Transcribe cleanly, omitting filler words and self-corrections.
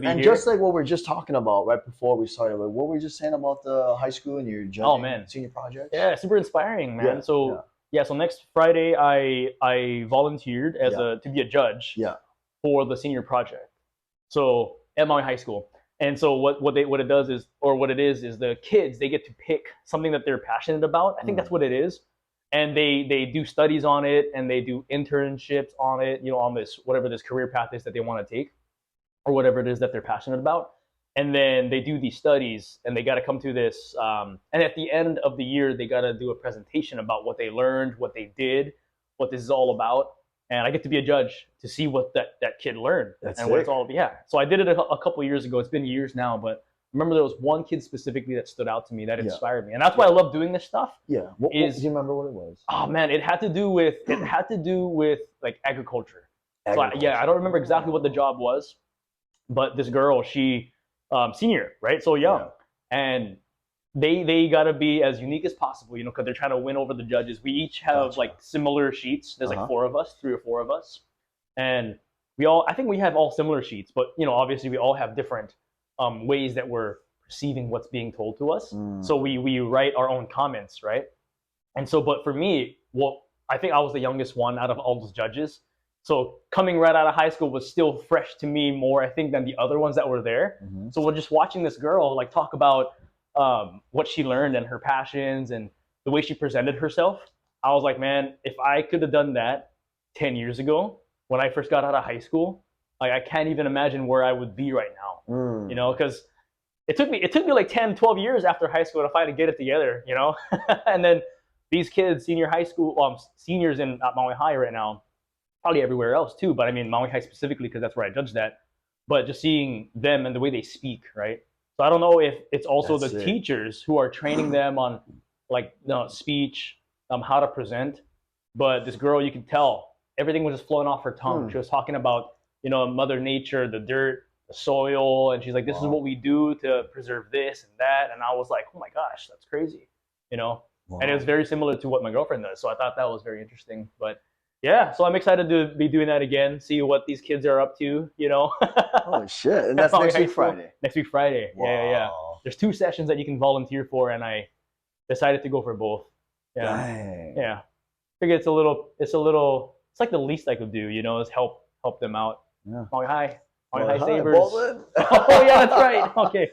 be and here. Just like what we're just talking about right before we started, like what were you just saying about the high school and your judging senior projects? Yeah, super inspiring, man. Yeah, so so next Friday I volunteered as to be a judge for the senior project. So at Maui High School. And so what it does is, or what it is the kids, they get to pick something that they're passionate about. I think that's what it is. And they do studies on it, and they do internships on it, on this, whatever this career path is that they want to take, or whatever it is that they're passionate about. And then they do these studies, and they got to come to this. And at the end of the year, they got to do a presentation about what they learned, what they did, what this is all about. And I get to be a judge to see what that kid learned. That's and what it's all. Yeah. So I did it a couple years ago. It's been years now, but I remember there was one kid specifically that stood out to me, that inspired me. And that's why I love doing this stuff. Yeah. Do you remember what it was? Oh man, it had to do with like agriculture. So I don't remember exactly what the job was, but this girl, she senior, right? So young. And they got to be as unique as possible, because they're trying to win over the judges. We each have like similar sheets. There's like 4 of us, 3 or 4 of us. And I think we have all similar sheets, but obviously we all have different ways that we're perceiving what's being told to us. So we write our own comments, right? And so, but for me, I think I was the youngest one out of all those judges. So coming right out of high school was still fresh to me more, I think, than the other ones that were there. So we're just watching this girl like talk about what she learned and her passions and the way she presented herself. I was like, man, if I could have done that 10 years ago when I first got out of high school, like I can't even imagine where I would be right now, because it took me like 10, 12 years after high school to finally get it together, and then these kids, senior high school, seniors at Maui High right now, probably everywhere else too, but I mean Maui High specifically because that's where I judged that, but just seeing them and the way they speak, right? So I don't know if it's also the teachers who are training them on like speech, how to present, but this girl, you can tell everything was just flowing off her tongue. She was talking about, Mother Nature, the dirt, the soil, and she's like, this is what we do to preserve this and that. And I was like, oh my gosh, that's crazy, And it was very similar to what my girlfriend does. So I thought that was very interesting. But yeah, so I'm excited to be doing that again, see what these kids are up to, Oh shit! And that's next week Friday. Next week Friday. Wow. Yeah. There's 2 sessions that you can volunteer for, and I decided to go for both. Yeah. Dang. Yeah. I figure it's like the least I could do, is help them out. Yeah. Maui High Sabres. Baldwin. Oh yeah, that's right. Okay.